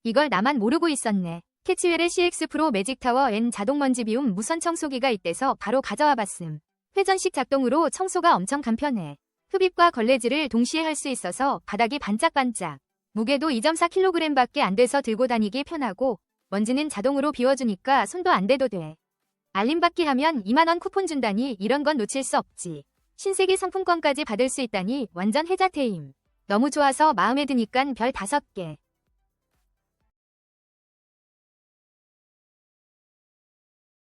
이걸 나만 모르고 있었네. 캐치웰의 CX 프로 매직 타워 N 자동 먼지 비움 무선 청소기가 있대서 바로 가져와 봤음. 회전식 작동으로 청소가 엄청 간편해. 흡입과 걸레질을 동시에 할 수 있어서 바닥이 반짝반짝. 무게도 2.4kg밖에 안 돼서 들고 다니기 편하고 먼지는 자동으로 비워주니까 손도 안 대도 돼. 알림받기 하면 2만원 쿠폰 준다니 이런 건 놓칠 수 없지. 신세계 상품권까지 받을 수 있다니 완전 혜자태임. 너무 좋아서 마음에 드니깐 별 5개.